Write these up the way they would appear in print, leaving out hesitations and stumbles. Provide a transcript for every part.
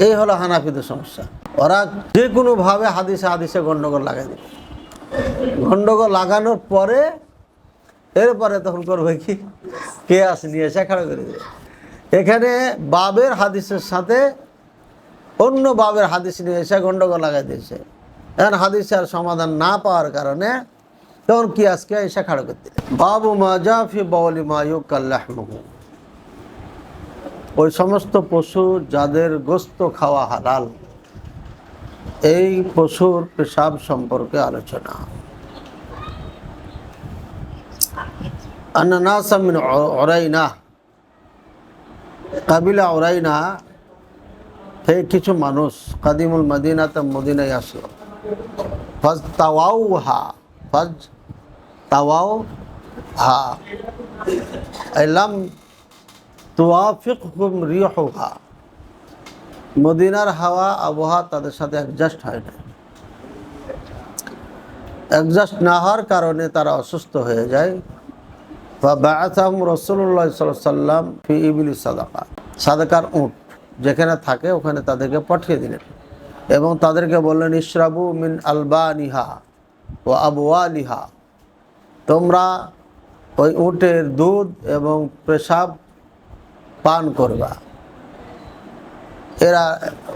এই হলো হানাফিদের সমস্যা। ওরা যে কোনোভাবে হাদিসে হাদিসে গন্ডগোল লাগাই দেবে। গন্ডগোল লাগানোর পরে এরপরে তখন করবে কি, কেয়াস নিয়ে এসে খাড়া করে দেবে। এখানে বাবের হাদিসের সাথে অন্য বাবের হাদিস নিয়ে এসে গন্ডগোল লাগাই দিয়েছে। এখন হাদিসের সমাধান না পাওয়ার কারণে তখন কিয়াসকে এসে খাড়া করে দিলে। বাবু মা জাফি বাউলি মা ইউকাল্লাহমুহু, ওই সমস্ত পশু যাদের গোস্ত খাওয়া হালাল, এই পশুর পেশাব সম্পর্কে আলোচনা। আন্না নাসা মিন উরাইনা, কাবিলা উরাইনা থেকে কিছু মানুষ কাদিমুল মদিনাতে মদিনায় আসলো। ফাজ তাওয়াউহা লাম তুওয়াফিকহুম রিহুহা, মদিনার হাওয়া আবহাওয়া তাদের সাথে অ্যাডজাস্ট হয় না। অ্যাডজাস্ট না হওয়ার কারণে তারা অসুস্থ হয়ে যায়। ফাবাআসাহুম রাসূলুল্লাহ সাল্লাল্লাহু আলাইহি ওয়াসাল্লাম ফি ইবলি সাদাকা, সাদাকার উট যেখানে থাকে ওখানে তাদেরকে পাঠিয়ে দিলেন এবং তাদেরকে বললেন ইশরাবু মিন আলবানিহা ওয়া আবওয়ালিহা, তোমরা ওই উটের দুধ এবং পেশাব পান করবা। এরা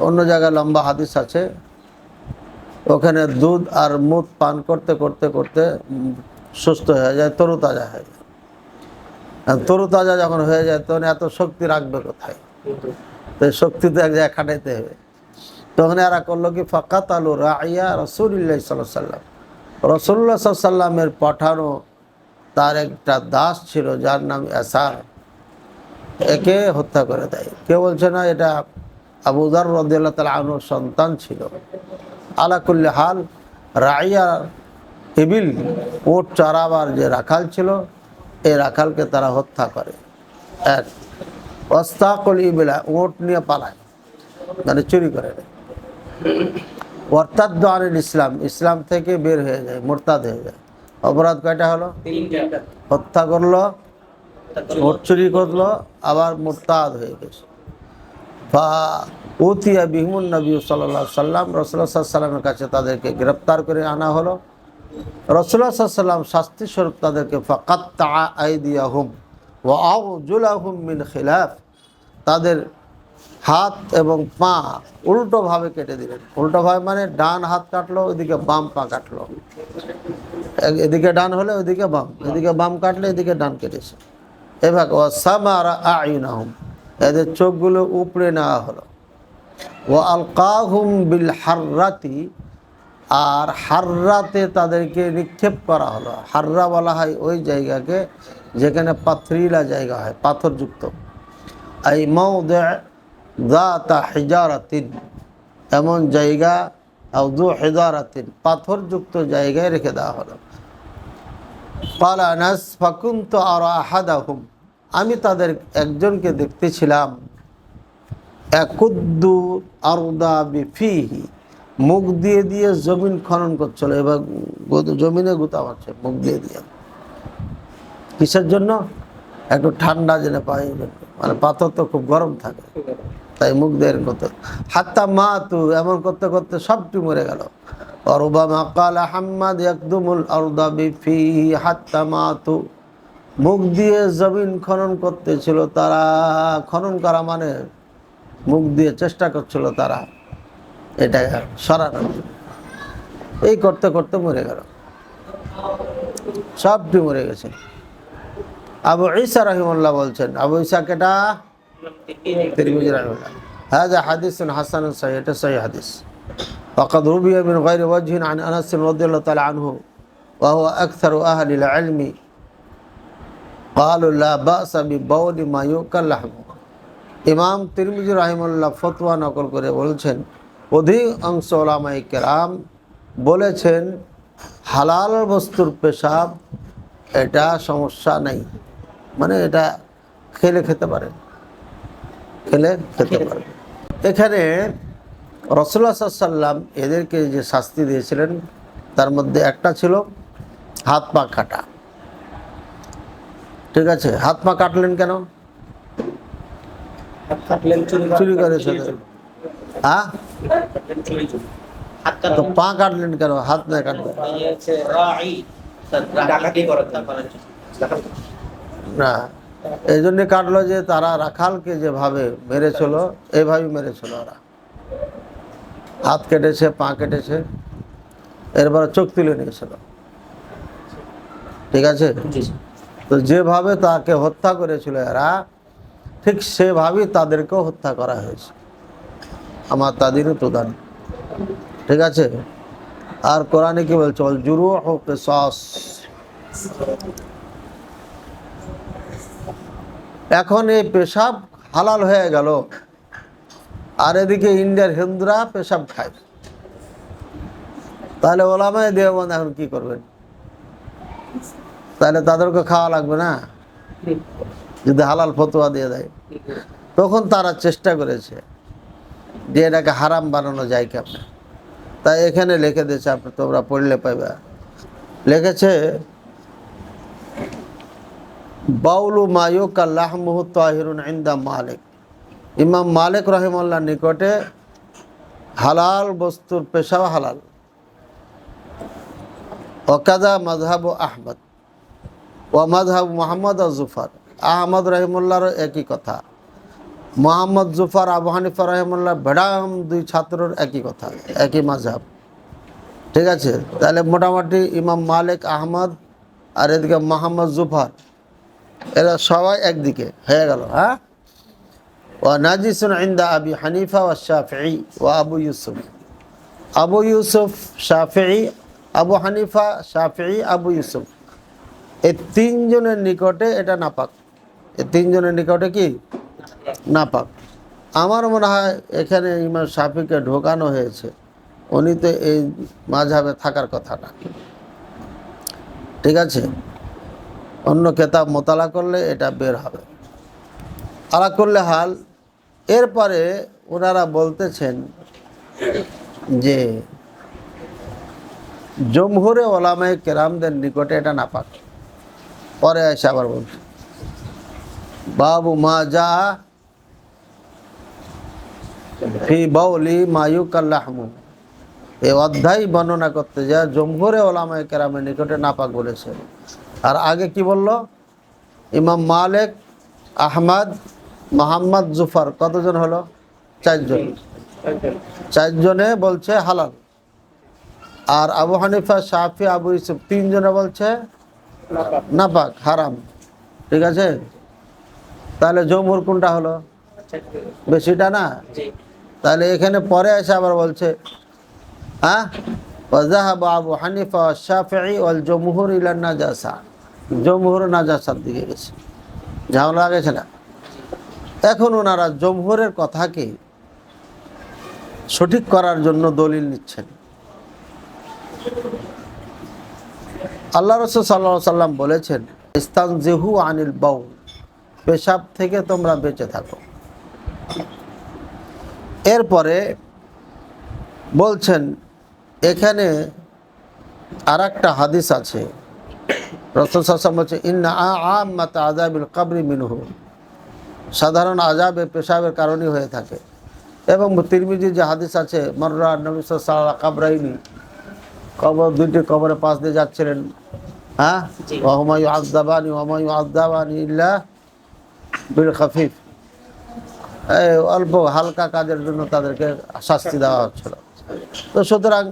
অন্য জায়গায় লম্বা হাদিস আছে, ওখানে দুধ আর মুদ পান করতে করতে করতে সুস্থ হয়ে যায়, তরুতাজা হয়ে যায়। তরুতাজা যখন হয়ে যায় তখন এত শক্তি রাখবে কোথায়? তো শক্তি তো এক জায়গায় খাটাইতে হবে। তখন এরা করলো কি, ফাকাত আলু রাইয়া রাসূলুল্লাহ সাল্লাল্লাহু আলাইহি ওয়াসাল্লাম, রাসূলুল্লাহ সাল্লাল্লাহু আলাইহি ওয়াসাল্লামের পাঠানো তার একটা দাস ছিল যার নাম ইয়াসার, একে হত্যা করে দেয়। কেউ বলছে না এটা আবু যার রাদিয়াল্লাহু তাআলা আনহুর সন্তান ছিল। আলা কুল্লি হাল, রাইয়া ইবিল, উট চরাবার যে রাখাল ছিল, এই রাখালকে তারা হত্যা করে। এক ওয়াস্তাকুল ইবিলা, উট নিয়ে পালায়, মানে চুরি করে নেয়। ওয়ারতাদ্দু আনিল ইসলাম, ইসলাম থেকে বের হয়ে যায়, মুরতাদ হয়ে যায়। অপরাধ কয়টা হলো? হত্যা করলো, উট চুরি করলো, আবার মুরতাদ হয়ে গেছে। উতিয়া বিহিমুন নবী সাল্লাল্লাহু আলাইহি ওয়াসাল্লাম, রাসূলুল্লাহ সাল্লাল্লাহু আলাইহি ওয়াসাল্লামের কাছে তাদেরকে গ্রেফতার করে আনা হলো। রাসূলুল্লাহ সাল্লাল্লাহু আলাইহি ওয়াসাল্লাম শাস্তি স্বরূপ তাদেরকে ফাকাত্তা আইদিয়াহুম ওয়া আরজুলাহুম মিন খিলাফ, তাদের হাত এবং পা উল্টোভাবে কেটে দিলেন। উল্টোভাবে মানে ডান হাত কাটলো, ওইদিকে বাম পা কাটলো। এদিকে ডান হলে ওইদিকে বাম, এদিকে বাম কাটলে এদিকে ডান কেটেছে। এভাবে ওয়াসামারা আয়ুনাহুম, এদের চোখগুলো উপড়ে নেওয়া হলো। ওয়া আলকাহুম বিল হাররাতি, আর হাররাতে তাদেরকে নিক্ষেপ করা হলো। হাররা বলা হয় ওই জায়গাকে যেখানে পাথরিলা জায়গা হয়, পাথরযুক্ত। আই মাউদি যাতা হিজারাতিন, এমন জায়গা, আউযু হিজারাতিন, পাথরযুক্ত জায়গায় রেখে দেওয়া হলো। ক্বালা আনাস ফাকুনতু আরা আহাদাহুম, আমি তাদের একজনকে দেখতেছিলাম, ইয়াকুদ্দু আরদা বিফিহি, মুখ দিয়ে দিয়ে জমিন খনন করছিল। এবার জমিনে গুতা মারছে মুখ দিয়ে দিয়ে। কিসের জন্য? একটু ঠান্ডা যেন পায়, মানে পাথর তো খুব গরম থাকে, তাই মুখ দিয়ে করতে। হাত্তা মাতু, এমন করতে করতে সবটি মরে গেল। রুবামা ক্বালা হাম্মাদ ইয়াকদুমুল আরদা বিফিহি হাত্তা মাতু, মুখ দিয়ে জমিন খনন করতেছিল তারা। খনন করা মানে মুখ দিয়ে চেষ্টা করছিল তারা এটা সরানোর। এই করতে করতে মরে গেল, সবটি মরে গেছে। আবু ঈসা রাহিমাহুল্লাহ বলছেন, আবু ঈসা কেটা? তিরমিজি রাহিমাহুল্লাহ, হাযা হাদিসুন হাসানুন সহিহ, এটা সহিহ হাদিস। ওয়াকাদ রুবিয়া মিন গায়রি ওয়াজহিন আন আনাস রাদিয়াল্লাহু তাআলা আনহু ওয়া হুয়া আকসারু আহলিল ইলমি ক্বালু লা বা'সা বিবাউলি মা ইউকাল লাহমু। ইমাম তিরমিজি রাহিমাহুল্লাহ ফতোয়া নকল করে বলছেন, অধিকাংশ উলামায়ে কেরাম বলেছেন হালাল বস্তুর পেশাব এটা সমস্যা নেই, মানে এটা খেলে খেতে পারে, খেলে খেতে পারে। এখানে রাসূলুল্লাহ সাল্লাল্লাহু আলাইহি ওয়াসাল্লাম এদেরকে যে শাস্তি দিয়েছিলেন তার মধ্যে একটা ছিল হাত পা কাটা। ঠিক আছে, হাত পা কাটলেন কেন? হাত কাটলেন চুরি চুরি করেছে, হ্যাঁ, তো পা কাটলেন কেন? হাত না কাটলেন না, এই জন্য কাটলো যে তারা রাখালকে যেভাবে মেরেছিল এইভাবে মেরেছিল ওরা, হাত কেটেছে, পা কেটেছে, এরপরে চোখ তুলে নিয়েছিল। ঠিক আছে, তো যেভাবে তাকে হত্যা করেছিল এরা, ঠিক সেভাবেই তাদেরকেও হত্যা করা হয়েছে। আমার তাদেরও তো দান। ঠিক আছে, আর কোরআনে কি বলছে? ওয়াল জুরুহু কিসাস। এখন এই পেশাব হালাল হয়ে গেল, আর এদিকে ইন্ডিয়ার হিন্দুরা পেশাব খায়, তাহলে ওলামায়ে দেওবন্দ এখন কি করবেন? তাহলে তাদেরকে খাওয়া লাগবে না যদি হালাল ফতোয়া দিয়ে দেয়? তখন তারা চেষ্টা করেছে যে এটাকে হারাম বানানো যায় কেমন। তাই এখানে লিখে দিয়েছে, আপনি তোমরা পড়লে পাইবা, লিখেছে বাউলু মায়ুকা লাহমুহু তাহিরুন ইনদা মালিক। ইমাম মালিক রাহিমাহুল্লাহর নিকটে হালাল বস্তুর পেশাব হালাল। ওয়াকাযা মাযহাবু আহমদ ওয়া মাযহাবু মুহাম্মদ ওয়া জুফার। আহমদ রাহিমাহুল্লাহর একই কথা, মোহাম্মদ জুফার, আবু হানিফা রাহিমাহুল্লাহ ভেড়াম দুই ছাত্রর একই কথা, একই মাযহাব। ঠিক আছে, তাহলে মোটামুটি ইমাম মালিক, আহমদ আর এদিকে মোহাম্মদ জুফার, এরা সবাই একদিকে হয়ে গেল। হ্যাঁ, ওয়া নাজিসুন ইনদা আবি হানিফা ওয়া শাফিঈ ওয়া আবু ইউসুফ। আবু ইউসুফ, শাফিঈ, আবু হানিফা, শাফিঈ, আবু ইউসুফ, এই তিনজনের নিকটে এটা নাপাক। এই তিনজনের নিকটে কি নাপাক। আমার মনে হয় এখানে ইমাম শাফিকে ঢোকানো হয়েছে, উনি তো এই মাযহাবে থাকার কথা না। ঠিক আছে, অন্য কেতাব মোতালা করলে এটা বের হবে। আলা করলে হাল, এরপরে ওনারা বলতেছেন যে জমহুরে ওলামায়ে কেরামদের নিকটে এটা নাপাক। পরে এসে আবার বলছে বাবু মা যা ফি বাউলি মায়ুকাল লাহমু। এই অধ্যায় বর্ণনা করতে যা জমহুরে ওলামায়ে কেরামের নিকটে নাপাক বলেছে। আর আগে কি বলল? ইমাম মালিক, আহমদ, মোহাম্মদ জুফার, কতজন হলো? চারজন। চারজনে বলছে হালাল। আর আবু হানিফা, শাফি, আবু ইউসুফ তিনজনে বলছে নাপাক, হারাম। ঠিক আছে, তাহলে জমহুর কোনটা হলো? বেশিটা না? তাহলে এখানে পরে এসে আবার বলছে হ্যাঁ, ওয়াযাহাবা আবু হানিফা ওয়া শাফিঈ ওয়াল জমহুর ইলা নাজাসা। জমহুর নাজাসার দিকে গেছে, ঝামেলা গেছে না? এখন ওনারা জমহুরের কথাকে সঠিক করার জন্য দলিল নিচ্ছেন। আল্লাহ রাসূল সাল্লাল্লাহু আলাইহি সাল্লাম বলেছেন ইস্তানজিহু আনিল বাউল, পেশাব থেকে তোমরা বেঁচে থাকো। এরপরে বলছেন এখানে আর একটা হাদিস আছে, রাসূল সাল্লাল্লাহু আলাইহি ওয়াসাল্লাম বলছে ইন্না আ'আম্মাত আযাবিল কবরি মিনহু, সাধারণ আযাবে পেশাবের কারণেই হয়ে থাকে। এবং তিরমিজির যে হাদিস আছে মাররা নবী সাল্লাল্লাহু আলাইহি ওয়াসাল্লাম কাবরাইনি, কবর দুইটি কবরের পাশ দিয়ে যাচ্ছিলেন, হ্যাঁ, ওয়া হুমা ইউআযাবানি ওয়া মা ইউআযাবানি ইল্লা বিল খাফিফ, এই অল্প হালকা কাজের জন্য তাদেরকে শাস্তি দেওয়া হচ্ছিল। তো সুতরাং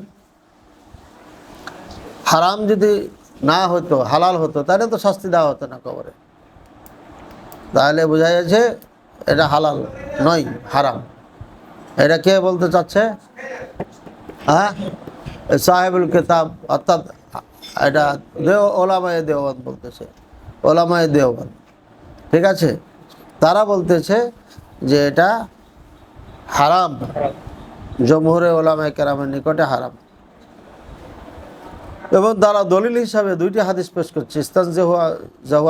হারাম যদি না হতো, হালাল হতো, তাহলে তো শাস্তি দেওয়া হতো না কবরে। তাহলে বোঝা যাচ্ছে এটা হালাল নয়, হারাম। এটা কে বলতে চাচ্ছে? হ্যাঁ, সাহেবুল কিতাব, অর্থাৎ এটা ওলামায়ে দেওবন্দ বলতেছে, ওলামায়ে দেওবন্দ। ঠিক আছে, তারা বলতেছে যে এটা হারাম, জমহুরে ওলামায়ে কেরামের নিকটে হারাম। এবং তারা দলিল হিসাবে দুইটি হাদিস পেশ করছে, ইস্তানজিহু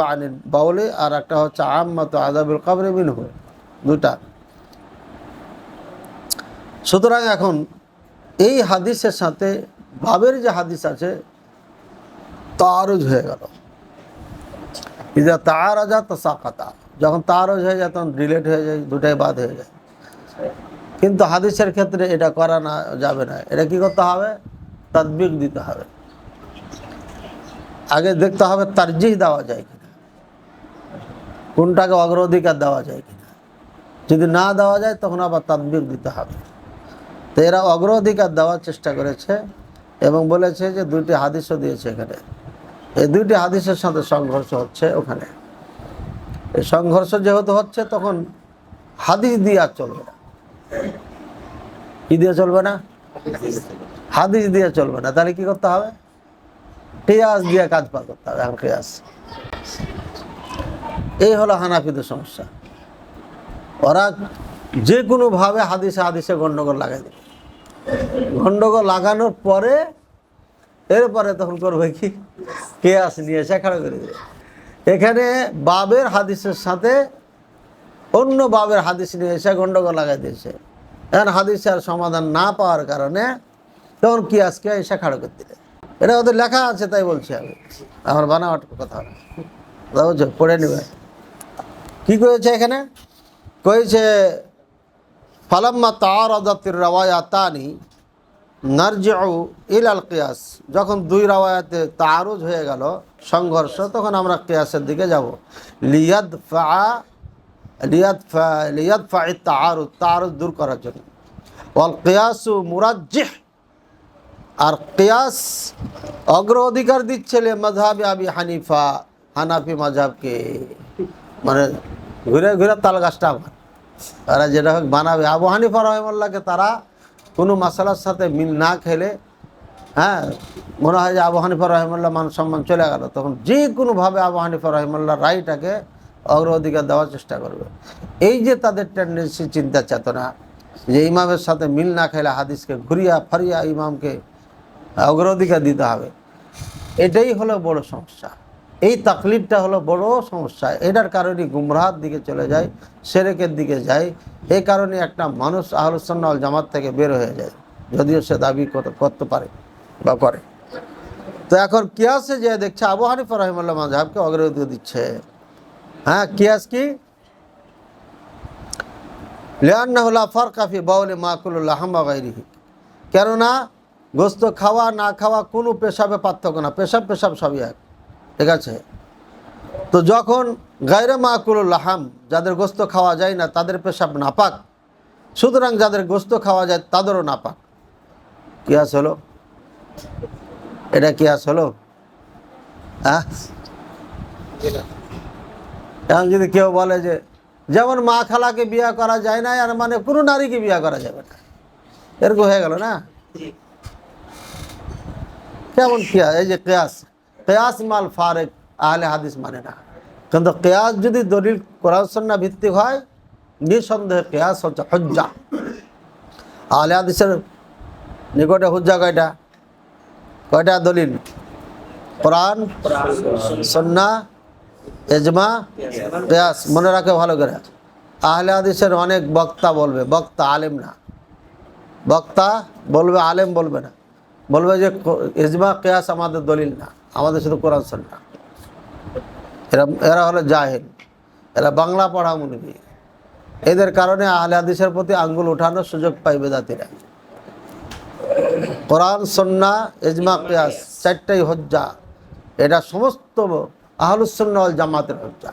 আনিল বাউলি, আর একটা হচ্ছে আম্মাতু আযাবিল কবরি মিনহু, দুটা। সুতরাং এখন এই হাদিসের সাথে বাবের যে হাদিস আছে তারুজ হয়ে গেল। ইজা তারাজা তাসাকাতা, যখন তারুজ হয়ে যায় তখন রিলেট হয়ে যায়, দুটাই বাদ হয়ে যায়। কিন্তু হাদিসের ক্ষেত্রে এটা করা না যাবে না। এটা কি করতে হবে? তাদবিক দিতে হবে। আগে দেখতে হবে তারজিহ দেওয়া যায় কিনা, কোনটাকে অগ্রাধিকার দেওয়া যায় কিনা। যদি না দেওয়া যায় তখন আবার তাদবিক দিতে হবে। তো এরা অগ্রাধিকার দেওয়ার চেষ্টা করেছে এবং বলেছে যে দুইটি হাদিসও দিয়েছে এখানে। এই দুইটি হাদিসের সাথে সংঘর্ষ হচ্ছে ওখানে। এই সংঘর্ষ যেহেতু হচ্ছে তখন হাদিস দিয়ে আর চলবে না। কি দিয়ে চলবে না? হাদিস দিয়ে চলবে না। তাহলে কি করতে হবে? কিয়াস দিয়ে কাজ পার করতে হবে। এখন কিয়াস, এই হলো হানাফিদের সমস্যা। ওরা যে কোনোভাবে হাদিসে গন্ডগোল লাগাই দেবে। গন্ডগোল লাগানোর পরে এরপরে তখন করবে কি? কিয়াস নিয়ে এসে খাড়া করে দেবে। এখানে বাবের হাদিসের সাথে অন্য বাবের হাদিস নিয়ে এসে গন্ডগোল লাগাই দিয়েছে। এখন হাদিসের সমাধান না পাওয়ার কারণে তখন কিয়াসকে এসে খাড়া করে দিলে। এটা ওদের লেখা আছে, তাই বলছি আমি, আমার বানাওয়াট কথা না, বুঝছো? পড়ে নেবে কি করেছে এখানে। কয়েছে ফালাম্মা তাআরাদাতির রাওয়ায়াতানি নারজিউ ইলাল কিয়াস। যখন দুই রাওয়ায়াতে তাআরুজ হয়ে গেল, সংঘর্ষ, তখন আমরা কিয়াসের দিকে যাব। লিয়াদফা তাআরুজ দূর করার জন্য। ওয়াল কিয়াসু মুরাজ্জিহ, আর কিয়াস অগ্রাধিকার দিচ্ছিল মাযহাবে আবি হানিফা, হানাফি মাযহাবকে। মানে ঘুরে ঘুরে তাল গাছটা আমার তারা যেটা হোক বানাবে। আবু হানিফা রহিমাহুল্লাহকে তারা কোনো মাসালার সাথে মিল না খেলে, হ্যাঁ, মনে হয় যে আবু হানিফা রহিমাহুল্লাহ মান সম্মান চলে গেল, তখন যে কোনোভাবে আবু হানিফা রহিমাহুল্লাহ রায়টাকে অগ্রাধিকার দেওয়ার চেষ্টা করবে। এই যে তাদের টেন্ডেন্সি, চিন্তা চেতনা, যে ইমামের সাথে মিল না খেলে হাদিসকে ঘুরিয়া ফারিয়া ইমামকে অগ্রাধিকার দিতে হবে, এটাই হলো বড় সমস্যা। এই তাকলিদটা হলো বড় সমস্যা। এটার কারণে গুমরাহর দিকে চলে যায়, শিরকের দিকে যায়। এই কারণে একটা মানুষ আহলুস সুন্নাহ ওয়াল জামাত থেকে বের হয়ে যায়, যদিও সে দাবি করতে পারে বা করে। তো এখন কিয়াসে যে দেখছে আবু হানিফা রাহিমাহুল্লাহ মাযহাবকে অগ্রাধিকার দিচ্ছে। হ্যাঁ, কিয়াস কি? লিআন্নাহু লা ফারকা ফি বাউলি মাকুলুল লাহম ওয়া গায়রিহি। কেননা গোস্ত খাওয়া না খাওয়া কোনো পেশাবে পার্থক্য না, পেশাব সবই এক, ঠিক আছে? তো যখন গায়রে মাকুলুল লাহাম, যাদের গোস্ত খাওয়া যায় না তাদের পেশাব নাপাক, সুতরাং যাদের গোস্ত খাওয়া যায় তাদেরও নাপাক। কিয়াস হলো এটা? কিয়াস হলো? হ্যাঁ, এখন যদি কেউ বলে যে যেমন মা খালাকে বিয়ে করা যায় না, আর মানে কোনো নারীকে বিয়ে করা যাবে না, এরকম হয়ে গেল না? কেমন কিয়াস? এই যে কিয়াস মাল ফারেক আহলে হাদিস মানে না। কিন্তু কিয়াস যদি দলিল কোরআন সুন্নাহ ভিত্তিক হয়, নিঃসন্দেহে কিয়াস হচ্ছে হুজ্জা। আহলে হাদিসের নিকটে হুজ্জা কয়টা দলিল? কোরআন, সুন্নাহ, ইজমা, কিয়াস। মনে রাখে ভালো করে। আহলে হাদিসের অনেক বক্তা বলবে, বক্তা আলেম না, বক্তা বলবে, আলেম বলবে না, বলবে যে ইজমা কিয়াস আমাদের দলিল না, আমাদের শুধু কোরআন সুন্নাহ। এরা হলো জাহেল, এরা বাংলা পড়া মুলবি। এদের কারণে আহলে হাদিসের প্রতি আঙ্গুল উঠানোর সুযোগ পায় বেদাতীরা। কোরআন, সুন্নাহ, ইজমা, কিয়াস চারটাই হুজ্জা। এটা সমস্ত আহলুস সুন্নাহ ওয়াল জামাতের হুজ্জা।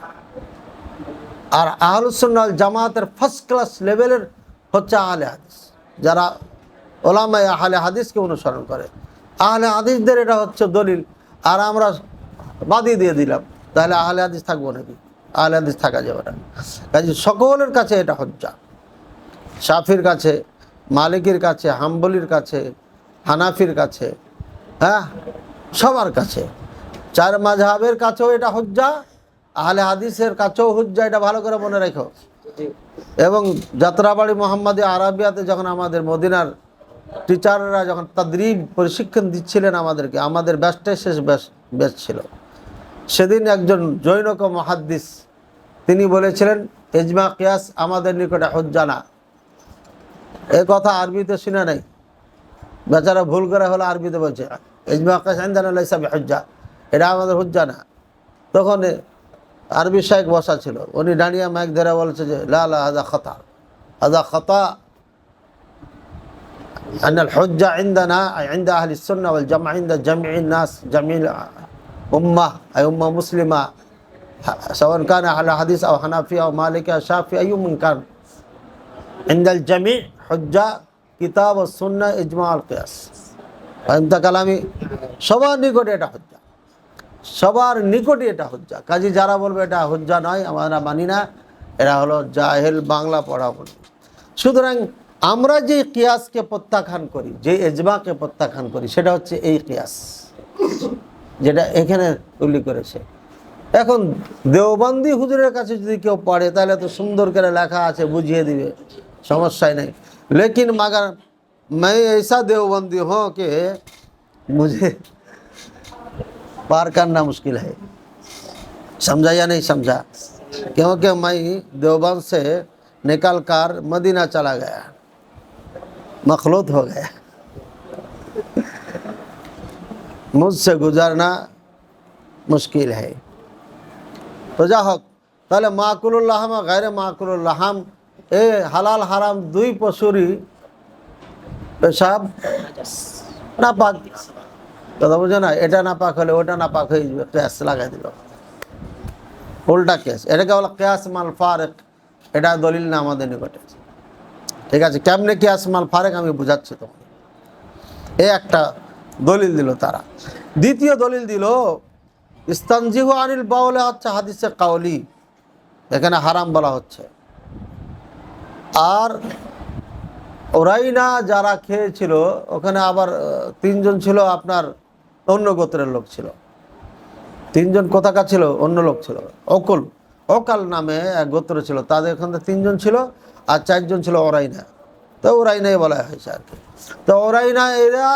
আর আহলুস সুন্নাহ ওয়াল জামাতের ফার্স্ট ক্লাস লেভেলের হচ্ছে আহলে হাদিস, যারা ওলামায়ে আহলে হাদিসকে অনুসরণ করে। আহলে হাদিসদের এটা হচ্ছে দলিল, আর আমরা বাদই দিয়ে দিলাম, তাহলে আহলে হাদিস থাকবো নাকি? আহলে হাদিস থাকা যাবে না। কাজে সকলের কাছে এটা হুজ্জা। শাফির কাছে, মালিকের কাছে, হাম্বলির কাছে, হানাফির কাছে, হ্যাঁ, সবার কাছে, চার মাযহাবের কাছেও এটা হুজ্জা, আহলে হাদিসের কাছেও হুজ্জা। এটা ভালো করে মনে রেখো। এবং যাত্রাবাড়ি মোহাম্মদী আরাবিয়াতে যখন আমাদের মদিনার টিচাররা যখন তাদরিব প্রশিক্ষণ দিচ্ছিলেন আমাদেরকে, আমাদের ব্যাচটাই শেষ ব্যাচ ছিল, সেদিন একজন জৈনক মুহাদ্দিস তিনি বলেছিলেন ইজমা কিয়াস আমাদের নিকটে হুজ্জা না। এ কথা আরবিতে শুনে নাই, বেচারা ভুল করে হলো আরবিতে বলছে ইজমা কিয়াস ইনদানা লাইসা বিহুজ্জা, এটা আমাদের হুজ্জা না। তখন আরবি শাইখ বসা ছিল, উনি দাঁড়িয়ে মাইক ধরে বলছে যে লা লা হাযা খাতা, হাযা খাতা, আনাল হুজ্জা ইনদানা ইনদা আহলি সুন্নাহ ওয়াল জামাআহ ইনদা জামিউন নাস জামিউল উম্মাহ আই উম্মাহ মুসলিমা সাওয়ান কানা আলা হাদিস আও হানাফিয়া আও মালিকি আও শাফি আইয়ুম কান ইনদাল জামি' হুজ্জা কিতাব ওয়াস সুন্নাহ ইজমা আল কিয়াস ফাহিমতা কালামি। সবার নিকটে এটা হুজ্জা, সবার নিকটে এটা হুজ্জা। কাজী যারা বলবে এটা হুজ্জা নয়, আমরা মানি না, এরা হলো জাহেল, বাংলা পড়া বলে। সুতরাং আমরা যে কিয়াসকে প্রত্যাখ্যান করি, যে ইজমাকে প্রত্যাখ্যান করি, সেটা হচ্ছে এই কিয়াস যেটা এখানে উল্লেখ করেছে। এখন দেওবন্দি হুজুরের কাছে যদি কেউ পড়ে তাহলে তো সুন্দর করে লেখা আছে, বুঝিয়ে দিবে, সমস্যাই নেই। লেকিন मगर मैं ऐसा देवबंदी हूँ कि मुझे पार करना मुश्किल है। समझा या नहीं समझा? क्योंकि मैं देवबंद से निकल कर मदीना चला गया, मखलूत हो गया, मुझसे गुजरना मुश्किल है। তো যা হোক, তাহলে মাকুলুল লাহাম গায়রে মাকুলুল লাহাম, এ হালাল হারাম দুই পশুরই পেশাব নাপাক। কথা বুঝে না? এটা নাপাক হলে ওটা নাপাক হয়ে যাবে, কেয়াস লাগাই দিল, উল্টা কেস। এটাকে বলা কেয়াস মাল ফারেক। এটা দলিল না আমাদের নিকটে। ঠিক আছে, কেমনে কেয়াস মাল ফারেক আমি বুঝাচ্ছি তোমাকে। এ একটা দলিল দিল তারা। দ্বিতীয় দলিল দিল ইস্তানজিহু আনিল বাউলে, হচ্ছে হাদিসে কাউলি, এখানে হারাম বলা হচ্ছে। আর ওরাইনা যারা খেয়েছিল, ওখানে আবার তিনজন ছিল আপনার অন্য গোত্রের লোক ছিল। তিনজন কোথাকার ছিল? অন্য লোক ছিল। ওকাল নামে এক গোত্র ছিল, তাদের এখান থেকে তিনজন ছিল, আর চারজন ছিল ওরাইনা। তো ওরাইনাই বলা হয়েছে আর কি। তো ওরাইনা এরা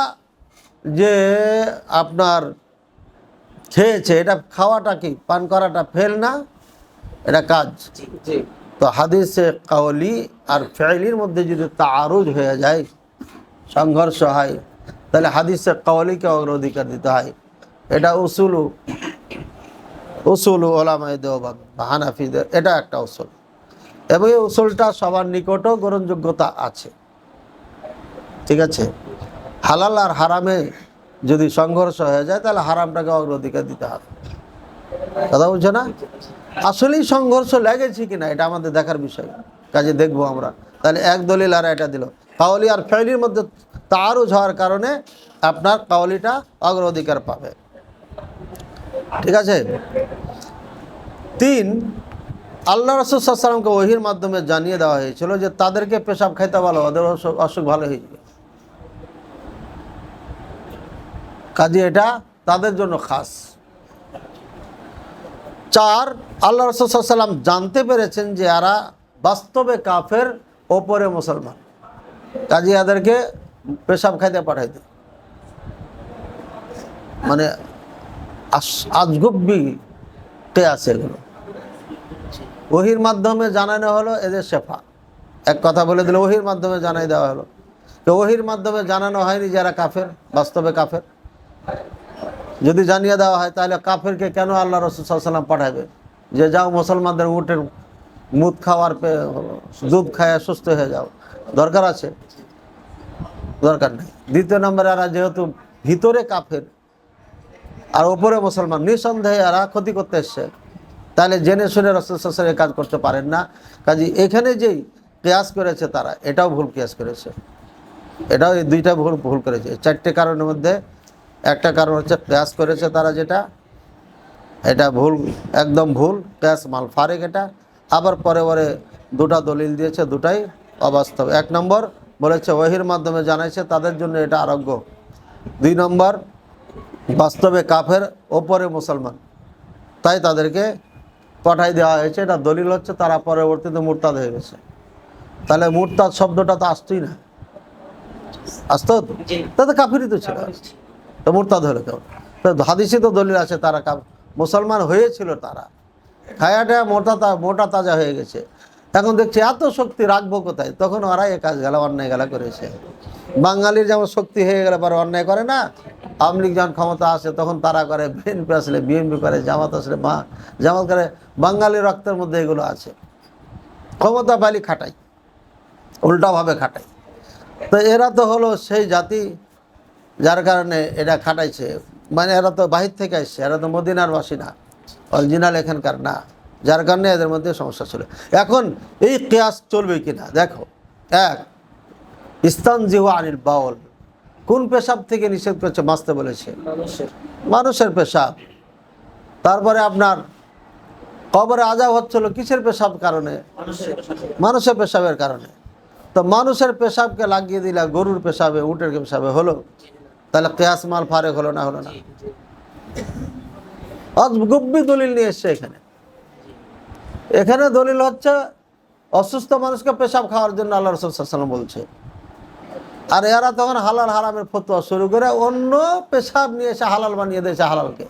যে আপনার খেয়েছে, এটা খাওয়াটা কি, পান করাটা ফেল না, এটা কাজ। তো হাদিসে কাওলি আর ফেইলির মধ্যে যদি তাআরুজ হয়ে যায়, সংঘর্ষ হয়, তাহলে হাদিসে কাওলিকে অগ্রাধিকার দিতে হয়। এটা উসুল ওলামায়ে দেওবন্দ বা হানাফিদের এটা একটা উসুল, এবং এই উসুলটা সবার নিকটও গ্রহণযোগ্যতা আছে। ঠিক আছে, হালাল আর হারামে যদি সংঘর্ষ হয়ে যায় তাহলে হারামটাকে অগ্রাধিকার দিতে হবে। কথা বুঝছো না? আসলেই সংঘর্ষ লেগেছে কিনা এটা আমাদের দেখার বিষয়, কাজে দেখবো আমরা। তাহলে এক দলিল আর এটা দিল, কাওলি আর ফেইলির মধ্যে তাআরুজ হওয়ার কারণে আপনার কাওলিটা অগ্রাধিকার পাবে। ঠিক আছে। 3, আল্লাহ রাসূল সাল্লাল্লাহু আলাইহি ওয়াসাল্লামকে ওহীর মাধ্যমে জানিয়ে দেওয়া হয়েছিল যে তাদেরকে পেশাব খাইতে বলো, ওদের অসুখ ভালো হয়ে যাবে। কাজে এটা তাদের জন্য খাস। 4, আল্লাহ রাসূল সাল্লাল্লাহু আলাইহি ওয়াসাল্লাম জানতে পেরেছেন যে এরা বাস্তবে কাফের, ওপরে মুসলমান, কাজে এদেরকে পেশাব খাইতে পাঠাইতে, মানে আজগুবি কেয়াস এগুলো। ওহীর মাধ্যমে জানানো হলো এদের শেফা। এক কথা বলে দিল, ওহীর মাধ্যমে জানাই দেওয়া হলো। তো ওহীর মাধ্যমে জানানো হয়নি যারা কাফের, বাস্তবে কাফের। যদি জানিয়ে দেওয়া হয় তাহলে কাফেরকে কেন আল্লাহ রাসূল সাল্লাল্লাহু আলাইহি ওয়াসাল্লাম পাঠাবে যে যাও মুসলমানদের উটের মুদ খাওয়ার দুধ খায় সুস্থ হয়ে যাও? দরকার আছে? দরকার নেই। দ্বিতীয় নম্বরে এরা যেহেতু ভিতরে কাফের আর ওপরে মুসলমান, নিঃসন্দেহে এরা ক্ষতি করতে এসছে, তাহলে জেনে শুনে রাসূল সাল্লাল্লাহু আলাইহি ওয়াসাল্লাম কাজ করতে পারেন না। কাজে এখানে যেই কিয়াস করেছে তারা, এটাও ভুল কিয়াস করেছে। এটাও এই দুইটা ভুল করেছে। 4টে কারণের মধ্যে একটা কারণ হচ্ছে কিয়াস করেছে তারা, যেটা এটা ভুল, একদম ভুল, কিয়াস মাল ফারেক এটা। আবার পরে পরে দুটা দলিল দিয়েছে, দুটাই অবাস্তব। 1 নম্বর বলেছে ওহীর মাধ্যমে জানাইছে তাদের জন্য এটা আরোগ্য। 2 নম্বর বাস্তবে কাফের, ওপরে মুসলমান, তাই তাদেরকে পাঠাই দেওয়া হয়েছে। এটা দলিল হচ্ছে তারা পরবর্তীতে মুরতাদ হয়ে গেছে। তাহলে মুরতাদ শব্দটা তো আসতোই না, আসতো তাতে কাফিরই তো ছিল, তো মুরতাদ হলো কেউ? তো হাদিসে তো দলিল আছে তারা মুসলমান হয়েছিল, তারা খায়াটা মোটা তাজা হয়ে গেছে। এখন দেখছি এত শক্তি রাখবো কোথায়? তখন ওরা এ কাজ গেলা, অন্যায় গেলা করেছে। বাঙালির যেমন শক্তি হয়ে গেলে পরে অন্যায় করে না, আওয়ামী লীগ যখন ক্ষমতা আসে তখন তারা করে, বিএনপি আসলে বিএনপি করে, জামাত আসলে জামাত করে। বাঙালি রক্তের মধ্যে এগুলো আছে। ক্ষমতা পাইলে খাটাই, উল্টাভাবে খাটাই। তো এরা তো হলো সেই জাতি যার কারণে এটা খাটাইছে, মানে এরা তো বাহির থেকে আসছে, এরা তো মদিনার বাসী না, অরিজিনাল এখানকার না, যার কারণে এদের মধ্যে সমস্যা ছিল। এখন এই কিয়াস চলবে কিনা দেখো। এক, ইস্তানজিহু আনিল বাউল, কোন পেশাব থেকে নিষেধ করেছে? বাঁচতে বলেছে মানুষের পেশাব। তারপরে আপনার কবরে আযাব হচ্ছিল কিসের পেশাব কারণে? মানুষের পেশাবের কারণে। তো মানুষের পেশাবকে লাগিয়ে দিলা গরুর পেশাবে, উটের পেশাবে, হলো? তাহলে কিয়াস মাল ফারেক হলো না? হলো না? গব্বি দলিল নিয়ে এসছে এখানে। এখানে দলিল হচ্ছে অসুস্থ মানুষকে পেশাব খাওয়ার জন্য আল্লাহ রাসূল সাল্লাল্লাহু আলাইহি ওয়াসাল্লাম বলছে। আর এরা তখন হালাল হারামের ফতোয়া শুরু করে অন্য পেশাব নিয়ে এসে হালাল বানিয়ে দিয়েছে হালালকে।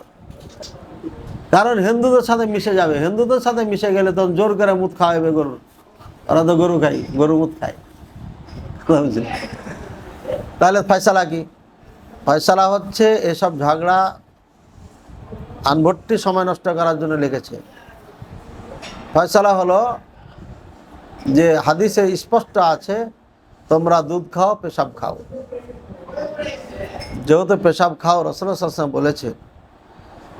কারণ হিন্দুদের সাথে মিশে যাবে, হিন্দুদের সাথে মিশে গেলে তখন জোর করে মুত খাওয়াবে গরুর। ওরা তো গরু খাই, গরু মুত খায়। তাহলে ফয়সালা কি? ফয়সালা হচ্ছে এসব ঝগড়া আনভর্তি সময় নষ্ট করার জন্য লিখেছে। ফয়সালা হলো যে হাদিসে স্পষ্ট আছে, তোমরা দুধ খাও, পেশাব খাও। যেহেতু পেশাব খাও, রাসূলুল্লাহ সাল্লাল্লাহু আলাইহি ওয়াসাল্লাম বলেছে,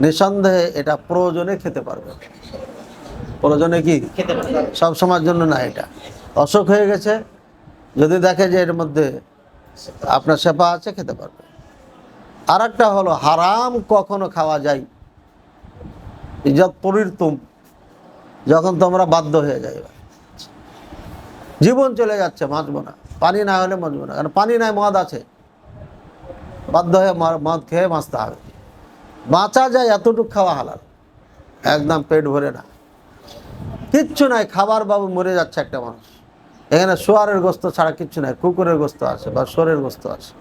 নিঃসন্দেহে এটা প্রয়োজনে খেতে পারবে। প্রয়োজনে কি? সব সময়ের জন্য না। এটা অসুখ হয়ে গেছে, যদি দেখে যে এর মধ্যে আপনার সেপা আছে, খেতে পারবে। আর একটা হলো হারাম কখনো খাওয়া যায় ইজাত পরিরতুম, যখন তোমরা বাধ্য হয়ে যাবে, জীবন চলে যাচ্ছে, বাঁচবো না, পানি না হলে বাঁচবো না, কারণ পানি নাই, মদ আছে, বাধ্য হয়ে মদ খেয়ে বাঁচতে হবে। বাঁচা যায় এতটুকু খাওয়া হালাল, একদম পেট ভরে না, কিচ্ছু নাই, খাবার বাবু মরে যাচ্ছে একটা মানুষ, এখানে শুয়ারের গোস্ত ছাড়া কিচ্ছু নাই, কুকুরের গোস্ত আছে বা শোরের গোস্ত আছে,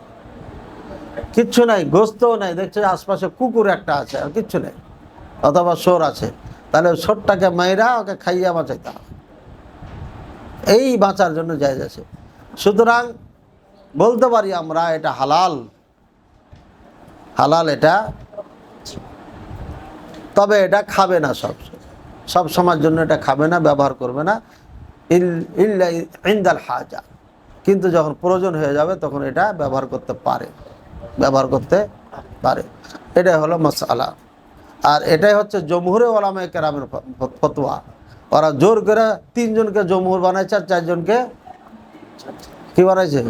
কিচ্ছু নাই, গোস্তও নাই, দেখছে আশপাশে কুকুর একটা আছে আর কিচ্ছু নেই, অথবা শোর আছে, তাহলে শোরটাকে মাইরা ওকে খাইয়া বাঁচাইতে হবে, এই বাঁচার জন্য জায়েজ আছে। সুতরাং বলতে পারি আমরা এটা হালাল, হালাল এটা, তবে এটা খাবে না, সব সময়ের জন্য এটা খাবে না, ব্যবহার করবে না, ইল্লা ইনদাল হাজা, কিন্তু যখন প্রয়োজন হয়ে যাবে তখন এটা ব্যবহার করতে পারে, ব্যবহার করতে পারে। এটাই হলো মাসআলা। আর এটাই হচ্ছে জমহুরে ওলামায়ে কেরামের ফতোয়া। ওরা জোর করে 3 জনকে জমহুর বানাইছে আর 4 জনকে কি বানাইছে?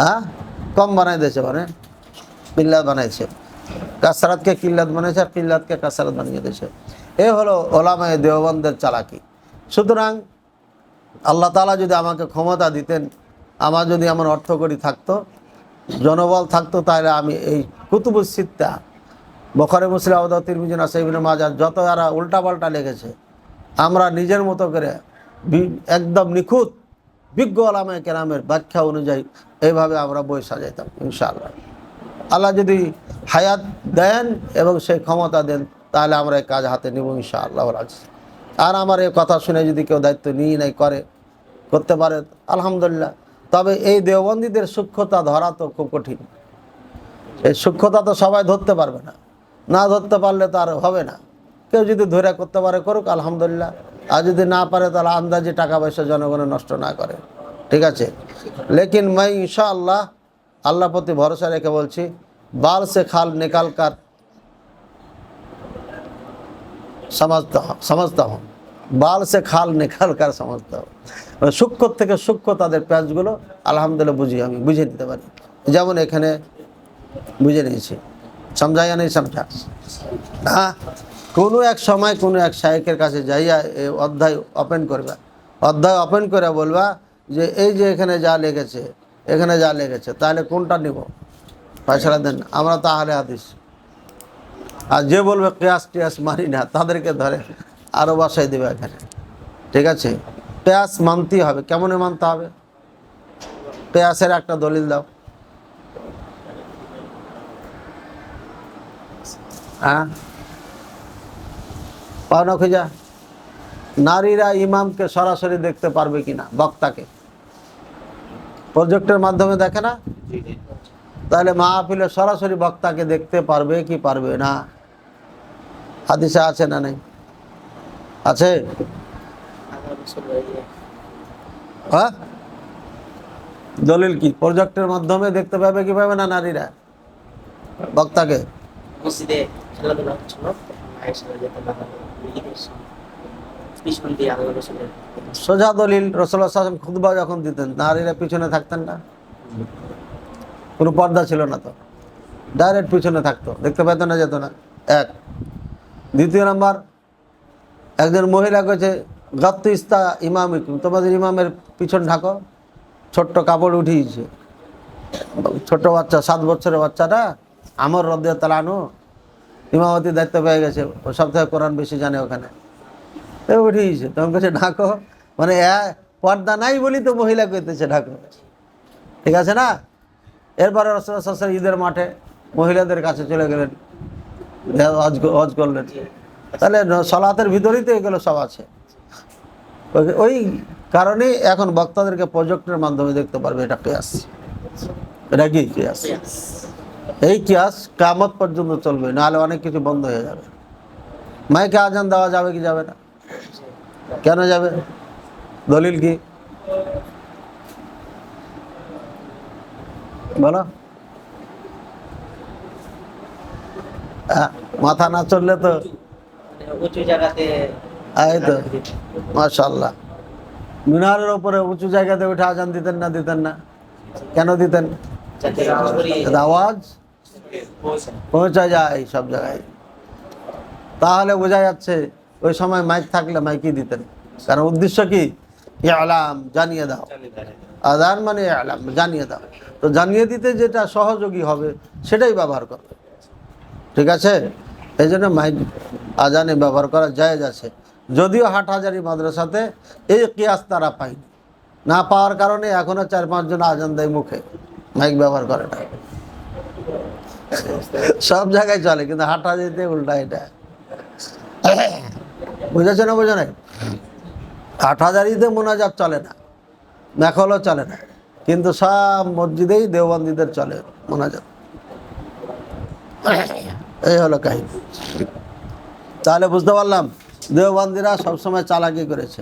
হ্যাঁ, কম বানাই দিয়েছে, মানে কিল্লাত বানাইছে, কাসরাতকে কিল্লাত বানাইছে আর কিল্লাতকে কাসরাত বানিয়ে দিয়েছে। এ হলো ওলামায়ে দেওবন্দের চালাকি। সুতরাং আল্লাহ তাআলা যদি আমাকে ক্ষমতা দিতেন, আমার যদি এমন অর্থকড়ি থাকতো, জনবল থাকতো, তাহলে আমি এই কুতুবুস সিত্তা, বুখারী, মুসলিম, আবু দাউদ, তিরমিজি, নাসাঈ, ইবনে মাজাহ, যত এরা উল্টাপাল্টা লিখেছে, আমরা নিজের মতো করে একদম নিখুঁত বিজ্ঞ ওলামায়ে কেরামের ব্যাখ্যা অনুযায়ী এইভাবে আমরা বই সাজাইতাম ইনশাআল্লাহ। আল্লাহ যদি হায়াত দেন এবং সেই ক্ষমতা দেন, তাহলে আমরা এই কাজ হাতে নিব ইনশাআল্লাহ। আর আমার এই কথা শুনে যদি কেউ দায়িত্ব নিয়ে নাই করতে পারে আলহামদুলিল্লাহ। তবে এই দেওবন্দীদের সূক্ষ্মতা ধরা তো খুব কঠিন, এই সূক্ষ্মতা তো সবাই ধরতে পারবে না, না ধরতে পারলে তো আর হবে না। কেউ যদি ধরে করতে পারে করুক আলহামদুলিল্লাহ, আর যদি না পারে তাহলে আন্দাজে টাকা পয়সা জনগণের নষ্ট না করে, ঠিক আছে। লেকিন मैं इंशाअल्लाह আল্লাহ প্রতি ভরসা রেখে বলছি, बाल से खाल निकाल कर समझता हूँ, बाल से खाल निकाल कर समझता हूँ। সূক্ষ্ম থেকে সূক্ষ্ম তাদের প্যাচগুলো আলহামদুলিল্লাহ আমি বুঝে নিতে পারি, যেমন এখানে বুঝে নিয়েছি। সমঝাইয়া নেই সমঝা? হ্যাঁ, কোনো এক সময় কোনো এক শায়েখের কাছে যাইয়া এই অধ্যায় ওপেন করবা, অধ্যায় ওপেন করে বলবা যে এই যে এখানে যা লেগেছে, এখানে যা লেগেছে, তাহলে কোনটা নিব? ফয়সালা দেন, আমরা তো আহলে হাদিস। আর যে বলবে কিয়াস টিয়াস মানি না, তাদেরকে ধরে আরও বাসায় দেবে এখানে, ঠিক আছে। কিয়াস মানতেই হবে। কেমনে মানতে হবে? কিয়াসের একটা দলিল দাও। হ্যাঁ, পাও না খুঁজা? নারীরা ইমামকে সরাসরি দেখতে পারবে কিনা, বক্তাকে প্রজেক্টের মাধ্যমে দেখে না? তাহলে মাহফিলে সরাসরি বক্তাকে দেখতে পারবে কি পারবে না? হাদিসে আছে না নেই? আছে। হ্যাঁ, দলিল কি? প্রজেক্টের মাধ্যমে দেখতে পাবে কি পাবে না নারীরা বক্তাকে? মসজিদে খেলাধুলা হচ্ছিল, মায়ের সাথে যেতে বাধা দিল, ঈদের সময় পিছন দিয়ে আল্লাহ রসুলের সোজা দলিল, রাসূলুল্লাহ সাল্লাল্লাহু আলাইহি ওয়াসাল্লাম খুতবা যখন দিতেন নারীরা পিছনে থাকতেন না, কোনো পর্দা ছিল না, তো ডাইরেক্ট পিছনে থাকতো, দেখতে পেত না, যেত না। এক। দ্বিতীয় নাম্বার, একজন মহিলা কয়েছে গাত্তু ইস্তা ইমামিকুম, তোমাদের ইমামের পিছন ঢাকো, ছোট্ট কাপড় উঠিয়েছে, ছোট্ট বাচ্চা 7 বছরের বাচ্চাটা আমর রাদিয়াল্লাহু তাআলা আনহু ইমামতির দায়িত্ব পেয়ে গেছে, ও সব থেকে কোরআন বেশি জানে ওখানে, তো উঠিয়েছে, তখন কাছে ঢাকো, মানে পর্দা নাই বলি তো মহিলা কইতেছে ঢাকো, ঠিক আছে না? এরপরে রাসূলুল্লাহ সাল্লাল্লাহু আলাইহি ওয়াসাল্লাম ঈদের মাঠে মহিলাদের কাছে চলে গেলেন, হজ করলেন, তাহলে সালাতের ভিতরেই তো এগুলো সব আছে। ওই কারণেই এখন বক্তাদেরকে প্রজেক্টের মাধ্যমে দেখতে পারবে, এটা কিয়াস। এটা কি কিয়াস? এই কিয়াস কিয়ামত পর্যন্ত চলবে, নাহলে অনেক কিছু বন্ধ হয়ে যাবে। মাইকে আজান দেওয়া যাবে কি যাবে না? কেন যাবে? দলিল কি বলো? মাথা না চললে তো উঁচু জায়গাতে, এই তো মাশাআল্লাহ, মিনারের উপরে উঁচু জায়গাতে উঠে আজান দিতেন না? দিতেন না, কেন দিতেন? যাতে আওয়াজ পৌঁছা যায় সব জায়গায়। তাহলে বোঝা যাচ্ছে ওই সময় মাইক থাকলে মাইকই দিতেন, কারণ উদ্দেশ্য কি? ইলাম, জানিয়ে দাও। আযান মানে ইলাম, জানিয়ে দাও। তো জানিয়ে দিতে যেটা সহযোগী হবে সেটাই ব্যবহার করবে, ঠিক আছে? এই জন্য মাইক আজানে ব্যবহার করা জায়েজ আছে, যদিও হাটহাজারী মাদ্রাসাতে এই কিয়াস তারা পায়নি, না পাওয়ার কারণে এখনও 4-5 জন আজান দেয় মুখে, মাইক ব্যবহার করে না। সব জায়গায় চলে, কিন্তু হাটহাজারিতে উল্টা এটা। বুঝেছো না? বোঝো নাই? হাটহাজারিতে মোনাজাত চলে না, মেখলও চলে না, কিন্তু সব মসজিদেই দেওবন্দীদের চলে মোনাজাত। এই হলো কাহিনী। তাহলে বুঝতে পারলাম দেওবন্দীরা সবসময় চালাকি করেছে,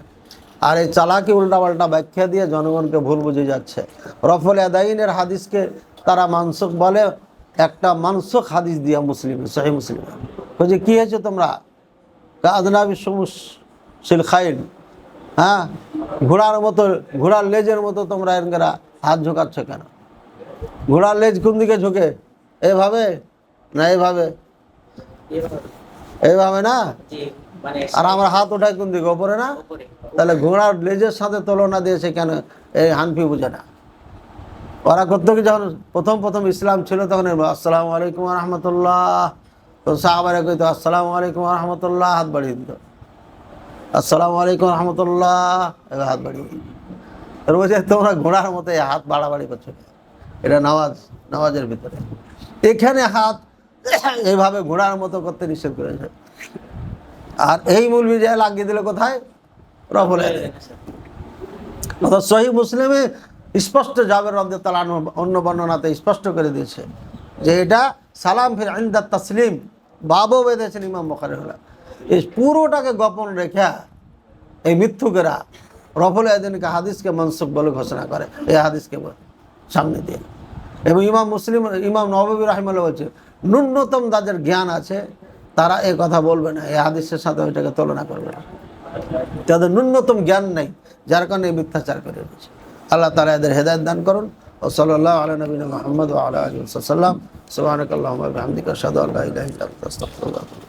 আর এই চালাকি উল্টাপাল্টা ব্যাখ্যা দিয়ে জনগণকে ভুল বুঝে যাচ্ছে। রফল আদাইনের হাদিসকে তারা মানসুখ বলে, একটা মানসুখ হাদিস দিয়া মুসলিম, সহিহ মুসলিম, বলছে কী হয়েছে তোমরা? আদনাবি সমুস শিল খাইল, হ্যাঁ, ঘোড়ার মতো, ঘোড়ার লেজের মতো তোমরা এনকেরা হাত ঝোঁকাচ্ছ কেন? ঘোড়ার লেজ কোন দিকে ঝুঁকে? এভাবে না এইভাবে? এইভাবে না, আর আমার হাত ওঠায় কোন দিকে? ওপরে না? তাহলে ঘোড়ার লেজের সাথে তুলনা দিয়েছে কেন? এই হানফি বুঝে না। ওরা করতো কি, যখন প্রথম ইসলাম ছিল তখন আসসালামু আলাইকুম রহমতুল্লাহ, তো সাহাবারা কইতো আসসালামু আলাইকুম রহমতুল্লাহ, হাত বাড়িয়ে দিত, আসসালামু আলাইকুম রহমতুল্লাহ, এবার হাত বাড়িয়ে দিত। এর বলছে তোমরা ঘোড়ার মতো এই হাত বাড়াবাড়ি করছো, এটা নামাজের ভিতরে, এখানে হাত এইভাবে ঘোড়ার মতো করতে নিষেধ করেছে। আর এই মৌলবি যে লাগিয়ে দিল কোথায়? রফল আদাইন। অর্থাৎ সহিহ মুসলিমে স্পষ্ট, জাবের রাদিয়াল্লাহু তাআলা অন্য বর্ণনাতে স্পষ্ট করে দিয়েছে যে এটা সালাম ফির ইনদা তাসলিম, বাবও বেঁধেছেন ইমাম বুখারী। এই পুরোটাকে গোপন রেখে এই মিথ্যুকেরা রফল আদাইনকে হাদিসকে মনসুখ বলে ঘোষণা করে, এই হাদিসকে সামনে দিয়ে। এবং ইমাম নববী রাহিমাহুল্লাহ বলছে ন্যূনতম যাদের জ্ঞান আছে তারা এই কথা বলবে না, এই হাদিসের সাথে ওইটাকে তুলনা করবে না, তাদের ন্যূনতম জ্ঞান নেই, যার কারণে মিথ্যাচার করে দিয়েছে। আল্লাহ তাআলা এদের হেদায়েত দান করুন। ও সাল্লাল্লাহু আলা নবিনা মুহাম্মদ ওয়া আলা আলিহি ওয়া সাল্লাম। সুবহানাকাল্লাহুম্মা ওয়া বিহামদিকা আশহাদু আল্লা ইলাহা ইল্লা আনতা আস্তাগফিরুকা ওয়া আতুবু ইলাইক।